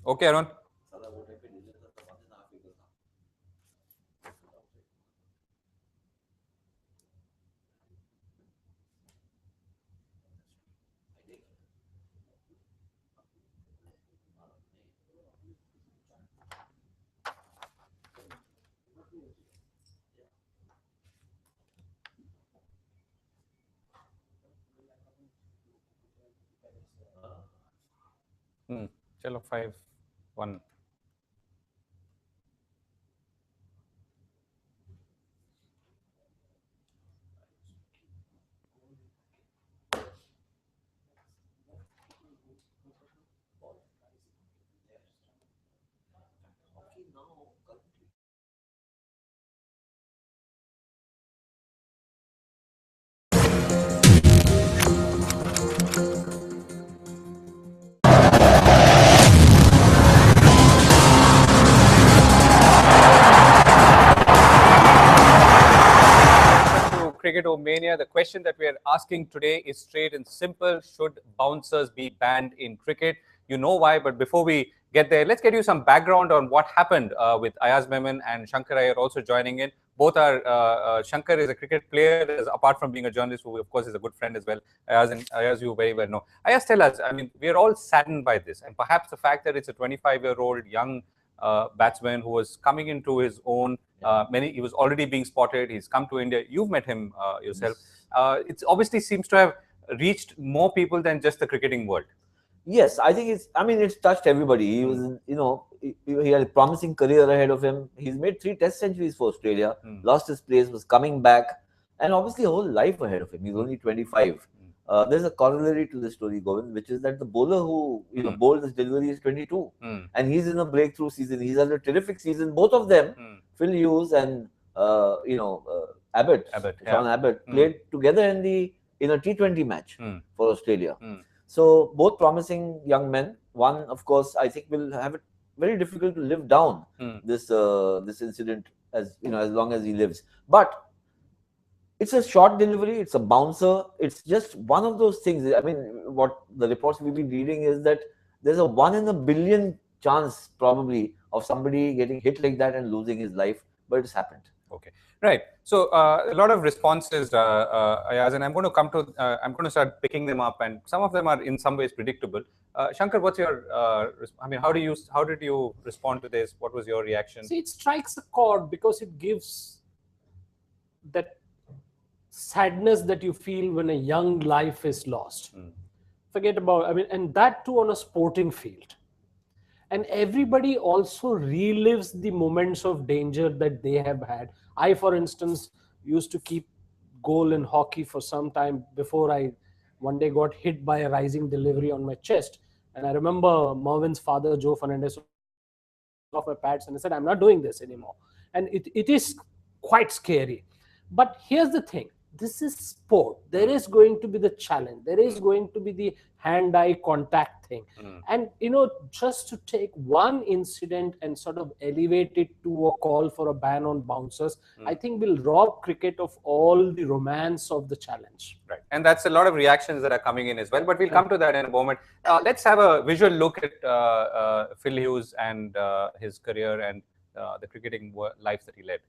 Okay, Arun. Chalo, 5-1. CricketOMania. The question that we are asking today is straight and simple. Should bouncers be banned in cricket? You know why, but before we get there, let's get you some background on what happened with Ayaz, Memon and Shankar are also joining in. Both are, Shankar is a cricket player, apart from being a journalist, who of course is a good friend as well. Ayaz, you very well know. Ayaz, tell us, I mean, we are all saddened by this, and perhaps the fact that it's a 25-year-old young batsman who was coming into his own. He was already being spotted. He's come to India. You've met him yourself. It obviously seems to have reached more people than just the cricketing world. Yes, I think it's touched everybody. He was, he had a promising career ahead of him. He's made 3 Test centuries for Australia. Lost his place, was coming back, and obviously a whole life ahead of him. He's only 25. There's a corollary to the story, Govind, which is that the bowler who bowled this delivery is 22, and he's in a breakthrough season. He's had a terrific season. Both of them, Phil Hughes and Abbott, Sean Abbott, played together in a T20 match for Australia. So both promising young men. One, of course, I think will have it very difficult to live down this incident as long as he lives. But it's a short delivery. It's a bouncer. It's just one of those things. I mean, what the reports we've been reading is that there's a 1 in a billion chance probably of somebody getting hit like that and losing his life, but it's happened. Okay, right. So a lot of responses, Ayaz, and I'm going to start picking them up, and some of them are in some ways predictable. Shankar, what's your? I mean, how did you respond to this? What was your reaction? See, it strikes a chord because it gives that sadness that you feel when a young life is lost. Forget about, I mean, and that too on a sporting field. And everybody also relives the moments of danger that they have had. I, for instance, used to keep goal in hockey for some time before I one day got hit by a rising delivery on my chest. And I remember Mervin's father, Joe Fernandez, off my pads and I said, I'm not doing this anymore. And it is quite scary. But here's the thing. This is sport. There is going to be the challenge. There is going to be the hand-eye contact thing. And, just to take one incident and sort of elevate it to a call for a ban on bouncers, I think will rob cricket of all the romance of the challenge. Right. And that's a lot of reactions that are coming in as well. But we'll come to that in a moment. Let's have a visual look at Phil Hughes and his career and the cricketing life that he led.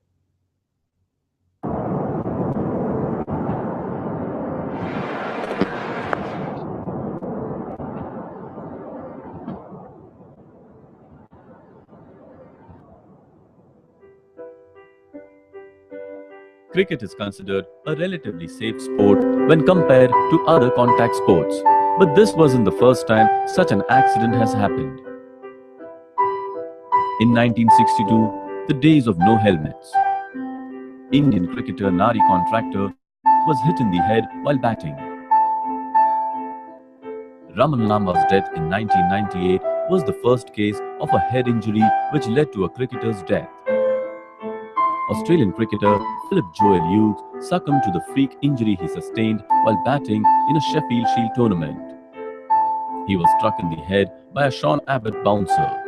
Cricket is considered a relatively safe sport when compared to other contact sports. But this wasn't the first time such an accident has happened. In 1962, the days of no helmets, Indian cricketer Nari Contractor was hit in the head while batting. Raman Lamba's death in 1998 was the first case of a head injury which led to a cricketer's death. Australian cricketer Philip Joel Hughes succumbed to the freak injury he sustained while batting in a Sheffield Shield tournament. He was struck in the head by a Sean Abbott bouncer.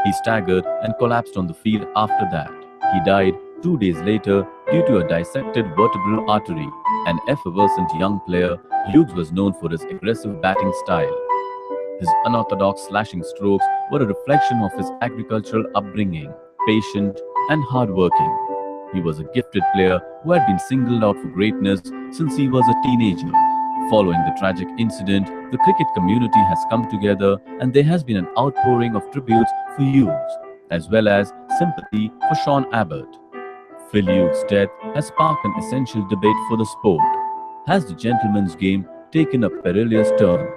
He staggered and collapsed on the field after that. He died 2 days later due to a dissected vertebral artery. An effervescent young player, Hughes was known for his aggressive batting style. His unorthodox slashing strokes were a reflection of his agricultural upbringing, patient and hardworking. He was a gifted player who had been singled out for greatness since he was a teenager. Following the tragic incident, the cricket community has come together and there has been an outpouring of tributes for Hughes, as well as sympathy for Sean Abbott. Phil Hughes' death has sparked an essential debate for the sport. Has the gentleman's game taken a perilous turn?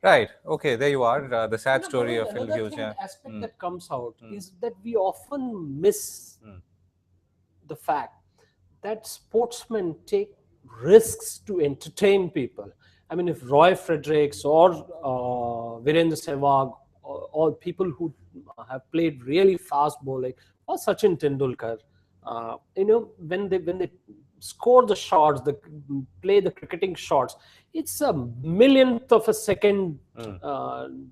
Right. Okay. There you are. The sad story of Phil Hughes. Yeah. Aspect that comes out is that we often miss the fact that sportsmen take risks to entertain people. I mean, if Roy Fredericks or Virendra Sehwag or people who have played really fast bowling, or Sachin Tendulkar, when they score the shots, they play the cricketing shots, it's a millionth of a second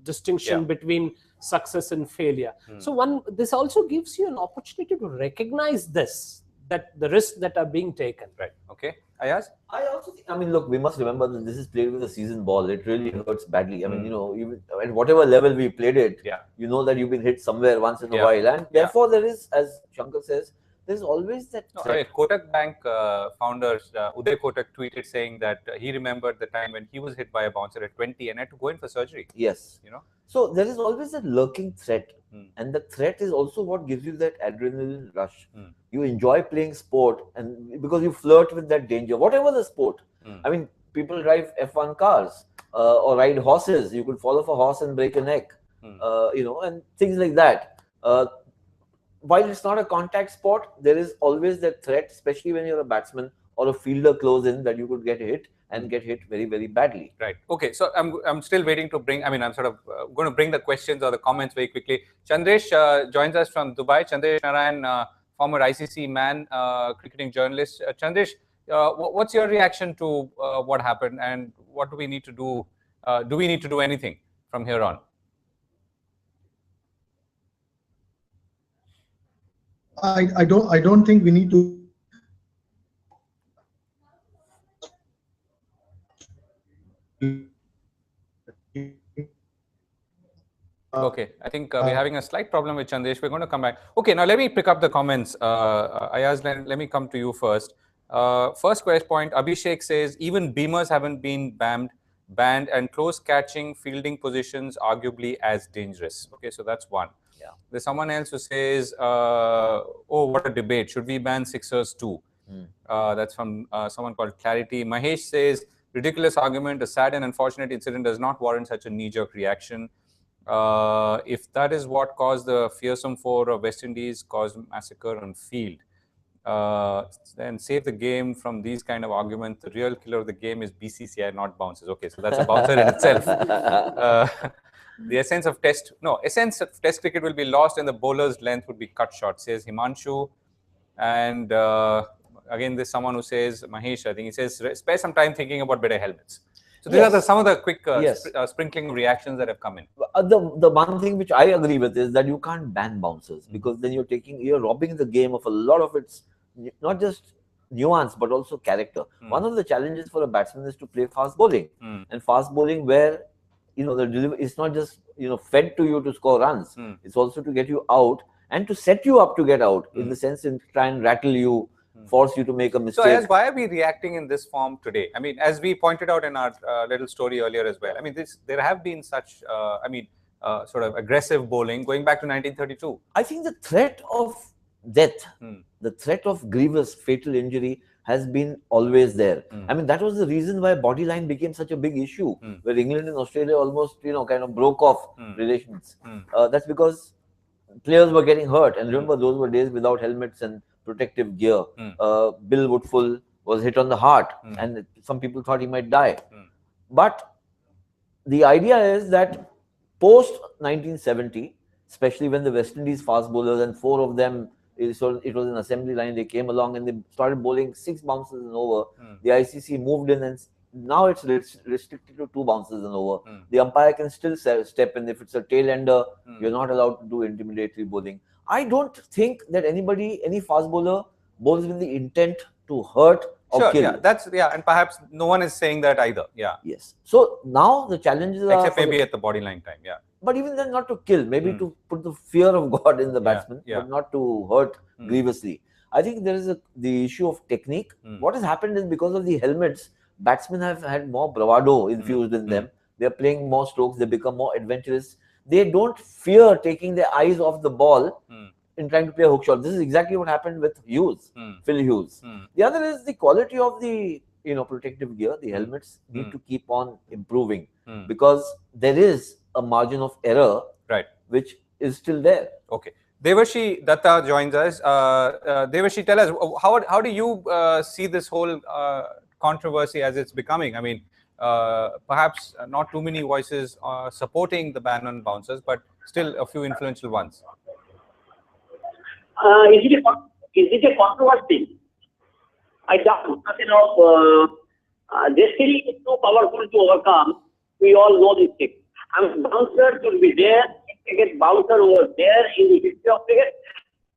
distinction between success and failure. So this also gives you an opportunity to recognize that the risks that are being taken. Right. Okay. Ayaz? I also think, I mean, look, we must remember that this is played with a season ball. It really hurts badly. I mean, even at whatever level we played it, you know that you've been hit somewhere once in a while. And therefore, there is, as Shankar says, there's always that. Kotak Bank founder Uday Kotak tweeted saying that he remembered the time when he was hit by a bouncer at 20 and had to go in for surgery. Yes. So there is always a lurking threat. And the threat is also what gives you that adrenaline rush. You enjoy playing sport and because you flirt with that danger, whatever the sport. I mean, people drive F1 cars or ride horses. You could fall off a horse and break a neck, and things like that. While it's not a contact sport, there is always that threat, especially when you're a batsman or a fielder close in, that you could get hit and get hit very, very badly. Right. Okay. So I'm still waiting to bring, I'm sort of going to bring the questions or the comments very quickly. Chandresh joins us from Dubai. Chandresh Narayan, former ICC man, cricketing journalist. Chandresh, what's your reaction to what happened and what do we need to do? Do we need to do anything from here on? I don't think we need to. Okay, I think we're having a slight problem with Chandesh. We're going to come back. Okay, now let me pick up the comments. Ayaz, let me come to you first. First question point, Abhishek says, even beamers haven't been banned and close catching fielding positions arguably as dangerous. Okay, so that's one. Yeah. There's someone else who says, oh, what a debate. Should we ban sixers too? That's from someone called Clarity. Mahesh says, ridiculous argument. A sad and unfortunate incident does not warrant such a knee-jerk reaction. If that is what caused the fearsome four of West Indies caused massacre on field, then save the game from these kind of arguments. The real killer of the game is BCCI, not bouncers. Okay, so that's a bouncer in itself. The essence of test cricket will be lost and the bowler's length would be cut short, says Himanshu. And again, there's someone who says, Mahesh, I think he says, spare some time thinking about better helmets. So these are some of the quick sprinkling reactions that have come in. The one thing which I agree with is that you can't ban bouncers because then you're robbing the game of a lot of its, not just nuance, but also character. One of the challenges for a batsman is to play fast bowling. And fast bowling where, the delivery is not just, fed to you to score runs. It's also to get you out and to set you up to get out in the sense in try and rattle you, force you to make a mistake. So, Ayaz, why are we reacting in this form today? I mean, as we pointed out in our little story earlier as well, I mean, there have been such, sort of aggressive bowling going back to 1932. I think the threat of death, the threat of grievous fatal injury has been always there. I mean, that was the reason why body line became such a big issue, where England and Australia almost, kind of broke off relations. That's because players were getting hurt. And remember, those were days without helmets and protective gear. Bill Woodfull was hit on the heart and some people thought he might die. But the idea is that post 1970, especially when the West Indies fast bowlers and 4 of them, so it was an assembly line, they came along and they started bowling 6 bounces and over. The ICC moved in and now it's restricted to 2 bounces and over. The umpire can still step in. If it's a tail ender, you're not allowed to do intimidatory bowling. I don't think that any fast bowler bowls with the intent to hurt or kill. And perhaps no one is saying that either. Yes. So now the challenges are except maybe at the body line time. But even then, not to kill, maybe to put the fear of God in the batsman, but not to hurt grievously. I think there is the issue of technique. What has happened is because of the helmets, batsmen have had more bravado infused in them. They are playing more strokes. They become more adventurous. They don't fear taking their eyes off the ball in trying to play a hook shot. This is exactly what happened with Hughes, Phil Hughes. The other is the quality of the protective gear. The helmets need to keep on improving because there is a margin of error, which is still there. Okay. Debashish Datta joins us. Debashish, tell us, how do you see this whole controversy as it's becoming? I mean, perhaps not too many voices supporting the ban on bouncers, but still a few influential ones. Is it a controversy? I doubt. Destiny is too powerful to overcome. We all know this thing. I mean, bouncer should be there. Cricket bouncer was there in the history of cricket.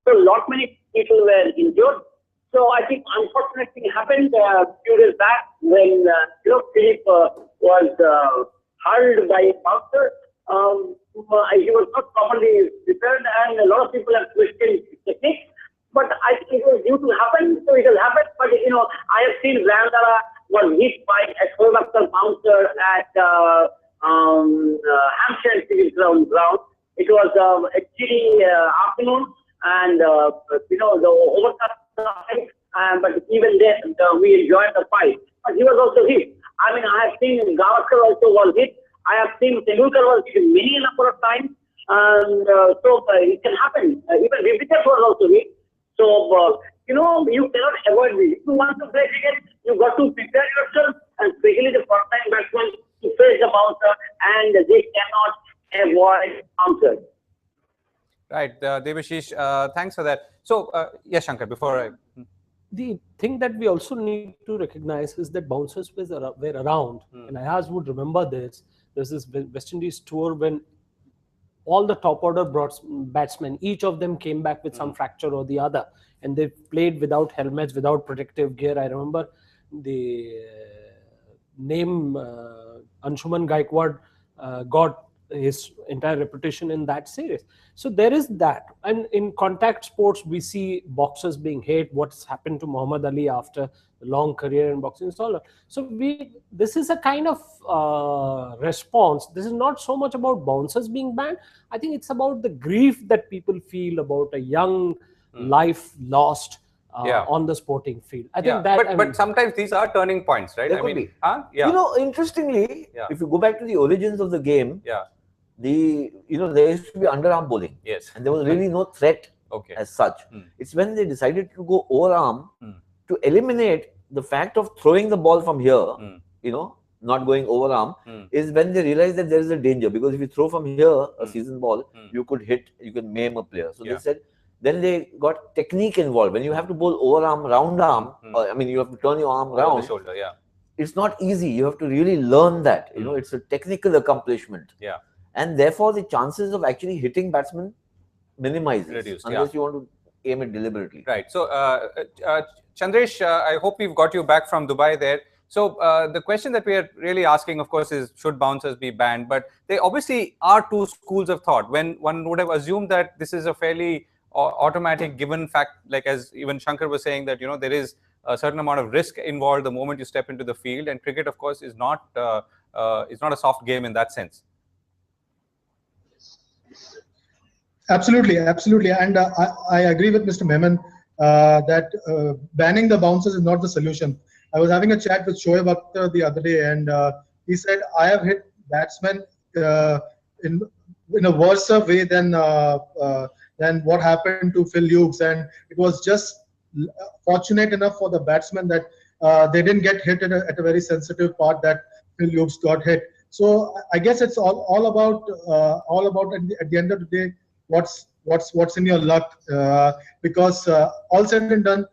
So, many people were injured. So, I think unfortunate thing happened a few days back when Philip was hurled by a bouncer. He was not properly prepared, and a lot of people have questioned technique. But I think it was due to happen, so it has happened. But I have seen Govindraj was hit by a 12-after bouncer at Hampshire Civil Ground. It was a chilly afternoon, and the overcast side. But even then, we enjoyed the fight. But he was also hit. I mean, I have seen Gavaskar also was hit. I have seen Tendulkar was hit many number of times, and so it can happen. Even Vivitech was also hit. So you cannot avoid it. If you want to play cricket, you got to prepare yourself, and especially the first-time batsman to face the bouncer, and they cannot avoid bouncers. Right, Debashish, thanks for that. So, yes, Shankar, before I... The thing that we also need to recognize is that bouncers were around, and Ayaz would remember this. There's this West Indies tour when all the top order batsmen, each of them came back with some fracture or the other, and they played without helmets, without protective gear. I remember the name Anshuman Gaikwad got his entire reputation in that series. So there is that. And in contact sports, we see boxers being hit, what's happened to Muhammad Ali after a long career in boxing and so on. So this is a kind of response. This is not so much about bouncers being banned. I think it's about the grief that people feel about a young life lost on the sporting field. I think that. But sometimes these are turning points, right? There could be. Interestingly, if you go back to the origins of the game, there used to be underarm bowling. Yes. And there was really no threat as such. It's when they decided to go overarm to eliminate the fact of throwing the ball from here, not going overarm, is when they realized that there is a danger. Because if you throw from here a season ball, you can maim a player. So they said, then they got technique involved. When you have to bowl overarm, round arm, you have to turn your arm round. The shoulder, it's not easy. You have to really learn that. It's a technical accomplishment. And therefore, the chances of actually hitting batsmen minimizes. Reduced, unless you want to aim it deliberately. Right. So, Chandresh, I hope we've got you back from Dubai there. So, the question that we are really asking, of course, is should bouncers be banned? But they obviously are two schools of thought. When one would have assumed that this is a fairly automatic given fact, like as even Shankar was saying that, there is a certain amount of risk involved the moment you step into the field. And cricket, of course, is not a soft game in that sense. Absolutely. And I agree with Mr. Memon that banning the bouncers is not the solution. I was having a chat with Shoaib Akhtar the other day, and he said, I have hit batsmen in a worse way than what happened to Phil Hughes. And it was just fortunate enough for the batsmen that they didn't get hit at a very sensitive part that Phil Hughes got hit. So I guess it's all about at the end of the day, what's in your luck, because all said and done,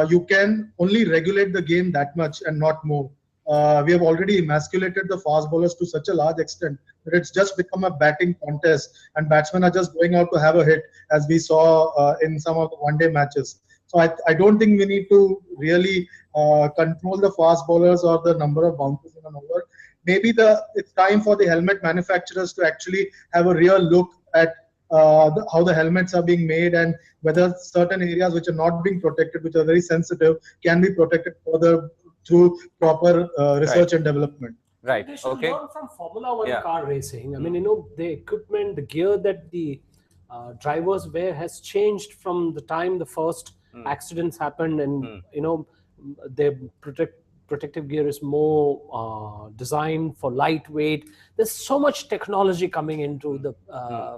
you can only regulate the game that much and not more. We have already emasculated the fast bowlers to such a large extent that it's just become a batting contest, and batsmen are just going out to have a hit, as we saw in some of the one-day matches. So I don't think we need to really control the fast bowlers or the number of bounces in an over. Maybe it's time for the helmet manufacturers to actually have a real look at how the helmets are being made, and whether certain areas which are not being protected, which are very sensitive, can be protected further through proper research and development. Right. They should Okay. learn from Formula One Yeah. car racing. I mean, the equipment, the gear that the drivers wear has changed from the time the first accidents happened, and their protective gear is more designed for lightweight. There's so much technology coming into the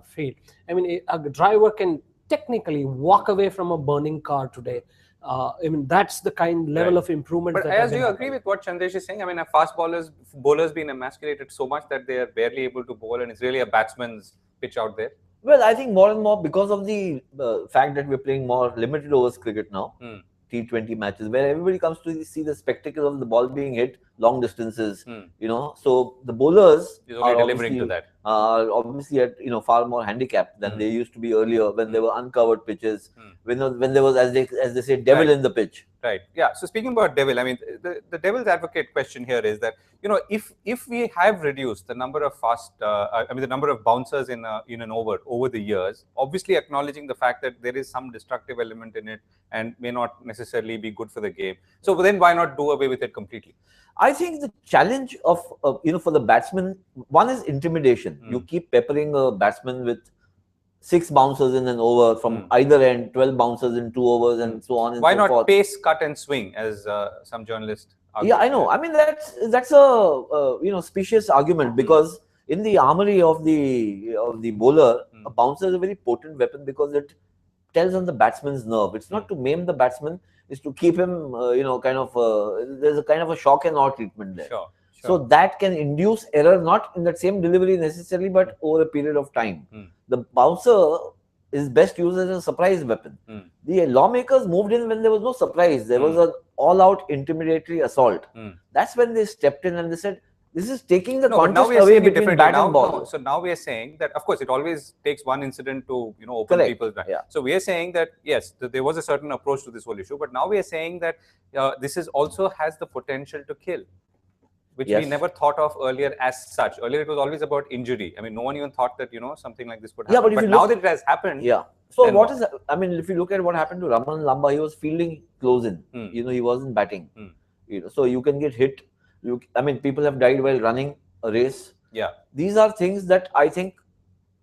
field. I mean, a driver can technically walk away from a burning car today. I mean, that's the level of improvement. But Ayaz, do you agree with what Chandresh is saying? I mean, fast bowlers been emasculated so much that they are barely able to bowl, and it's really a batsman's pitch out there. Well, I think more and more, because of the fact that we're playing more limited overs cricket now, T20 matches, where everybody comes to see the spectacle of the ball being hit long distances, so the bowlers are delivering to that. Obviously at far more handicapped than they used to be earlier, when they were uncovered pitches, when there was, as they say, devil in the pitch. Right. Yeah. So speaking about devil, I mean, the devil's advocate question here is that, if we have reduced the number of the number of bouncers in an over the years, obviously acknowledging the fact that there is some destructive element in it and may not necessarily be good for the game. So then why not do away with it completely? I think the challenge of, for the batsman, one is intimidation. You keep peppering a batsman with 6 bouncers in an over from either end, 12 bouncers in 2 overs, and so on and why so not forth. Pace, cut and swing, as some journalists argue? Yeah, I know. I mean, that's a specious argument, because in the armory of the bowler, a bouncer is a very potent weapon, because it tells on the batsman's nerve. It's not to maim the batsman; it's to keep him, there's a kind of a shock and awe treatment there. Sure. So that can induce error, not in that same delivery necessarily, but over a period of time. The bouncer is best used as a surprise weapon. The lawmakers moved in when there was no surprise. There was an all-out intimidatory assault. That's when they stepped in and they said, this is taking the contest away between bat and ball. So now we are saying that, of course, it always takes one incident to open people's mind. Yeah. So we are saying that, yes, there was a certain approach to this whole issue, but now we are saying that this is also has the potential to kill, which we never thought of earlier as such. Earlier, it was always about injury. I mean, no one even thought that, something like this could happen. But now that it has happened. Yeah. So if you look at what happened to Raman Lamba, he was fielding close in. He wasn't batting. So you can get hit. People have died while running a race. Yeah. These are things that I think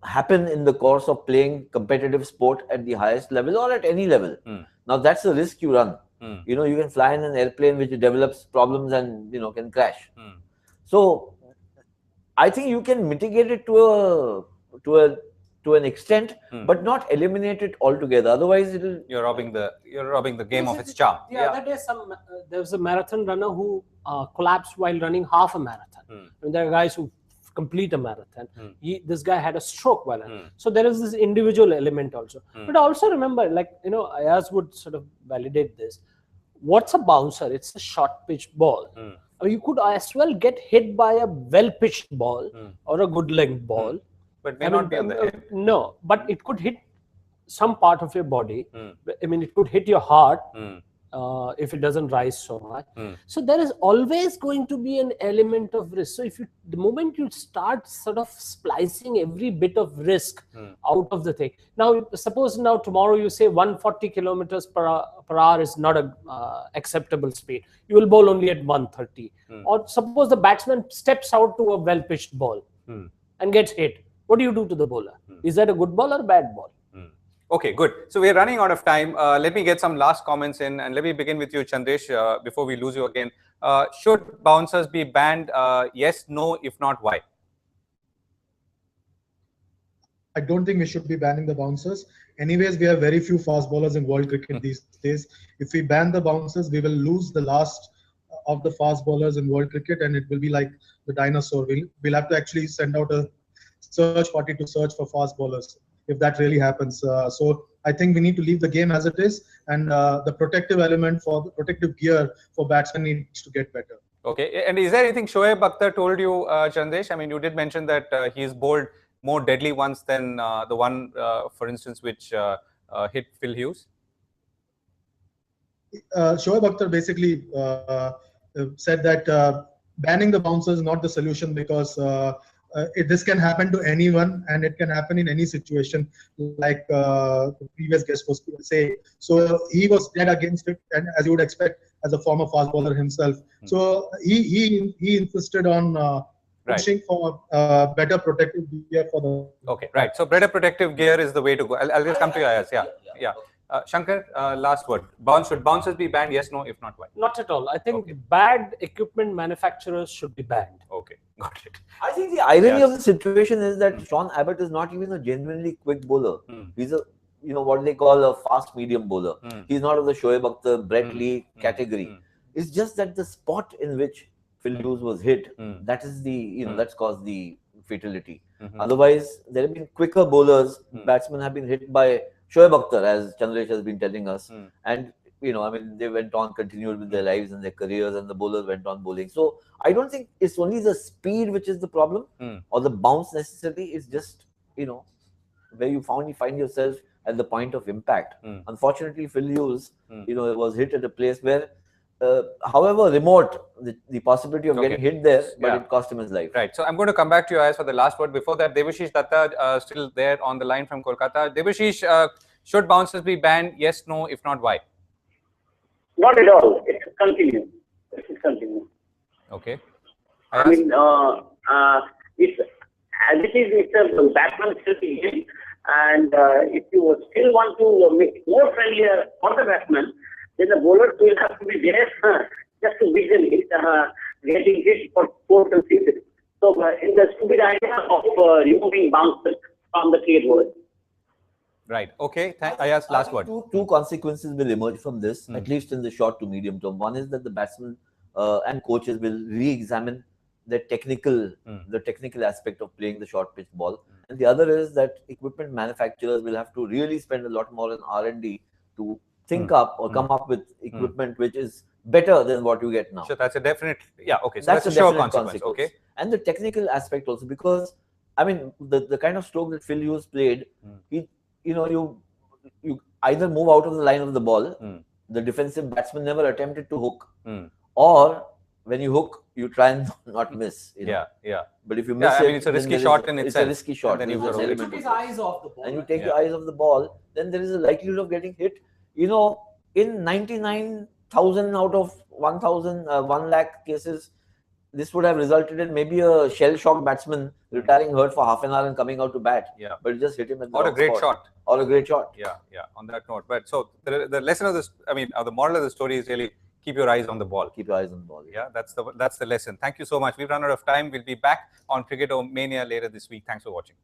happen in the course of playing competitive sport at the highest level or at any level. Now, that's the risk you run. You can fly in an airplane which develops problems and can crash. So I think you can mitigate it to an extent, but not eliminate it altogether. Otherwise, you're robbing the game of its charm. Yeah, that day there was a marathon runner who collapsed while running half a marathon. And there are guys who complete a marathon. This guy had a stroke while running. So there is this individual element also. But also remember, Ayaz would sort of validate this. What's a bouncer? It's a short pitch ball. You could as well get hit by a well-pitched ball or a good-length ball. But may not be on the head. No, but it could hit some part of your body. It could hit your heart if it doesn't rise so much. So there is always going to be an element of risk. So the moment you start sort of splicing every bit of risk out of the thing. Now, suppose tomorrow you say 140 kilometers per hour is not a acceptable speed. You will bowl only at 130. Or suppose the batsman steps out to a well-pitched ball and gets hit. What do you do to the bowler? Is that a good ball or a bad ball? Okay, good. So we're running out of time. Let me get some last comments in, and let me begin with you, Chandresh, before we lose you again. Should bouncers be banned? Yes, no. If not, why? I don't think we should be banning the bouncers. Anyways, we have very few fast bowlers in world cricket these days. If we ban the bouncers, we will lose the last of the fast bowlers in world cricket, and it will be like the dinosaur. We'll have to actually send out a search party to search for fast bowlers. if that really happens. So I think we need to leave the game as it is, and the protective element for the protective gear for batsmen needs to get better. Okay, and is there anything Shoaib Akhtar told you, Chandesh? I mean, you did mention that he's bowled more deadly ones than the one, for instance, which hit Phil Hughes. Shoaib Akhtar basically said that banning the bouncers is not the solution, because this can happen to anyone and it can happen in any situation, like the previous guest was saying. So he was dead against it, and as you would expect as a former fast bowler himself. So he insisted on pushing for better protective gear for the. Okay, right. So better protective gear is the way to go. I'll just come to you, Ayaz. Yeah. Shankar, last word. Should bouncers be banned? Yes, no. If not, why? Not at all. I think bad equipment manufacturers should be banned. Okay, got it. I think the irony of the situation is that Sean Abbott is not even a genuinely quick bowler. He's a, what they call a fast medium bowler. He's not of the Shoaib Akhtar, Brett Lee category. It's just that the spot in which Phil Hughes was hit, that is the, that's caused the fatality. Otherwise, there have been quicker bowlers. Batsmen have been hit by Shoaib Akhtar, as Chandresh has been telling us. And, they went on, continued with their lives and their careers, and the bowlers went on bowling. So I don't think it's only the speed which is the problem or the bounce necessarily. It's just, where you find yourself at the point of impact. Unfortunately, Phil Hughes, was hit at a place where, however remote, the possibility of getting hit there, but it cost him his life. Right. So I'm going to come back to you, Ayaz, for the last word. Before that, Debashish Datta still there on the line from Kolkata. Debashish, should bouncers be banned? Yes, no. If not, why? Not at all. It should continue. It should continue. Okay. I mean, it's as it is. It's a batsman still game, and if you still want to make it more friendlier for the batsman, then the bowlers will have to be there just to visually getting hit for 4 to 6. So, in the stupid idea of removing bouncers from the cricket world. Right. Okay. Ayaz, last word. Two consequences will emerge from this, at least in the short to medium term. One is that the batsmen and coaches will re-examine the technical aspect of playing the short pitch ball. And the other is that equipment manufacturers will have to really spend a lot more on R&D to think up or come up with equipment which is better than what you get now. So that's a definite, okay. So that's a sure consequence. Okay. And the technical aspect also, because the kind of stroke that Phil Hughes played, you either move out of the line of the ball. The defensive batsman never attempted to hook, or when you hook, you try and not miss. Yeah. But if you miss it's a risky shot in itself. It's a risky shot. And then you took his eyes off the ball. And you take your eyes off the ball, then there is a likelihood of getting hit. In 99,000 out of 1,000, 1 lakh cases, this would have resulted in maybe a shell-shocked batsman retiring hurt for half an hour and coming out to bat. Yeah. But it just hit him at the Or a great shot. Or a great shot. Yeah. On that note. But so the lesson of this, the moral of the story is really keep your eyes on the ball. Keep your eyes on the ball. Yeah, that's the lesson. Thank you so much. We've run out of time. We'll be back on CricketOMania later this week. Thanks for watching.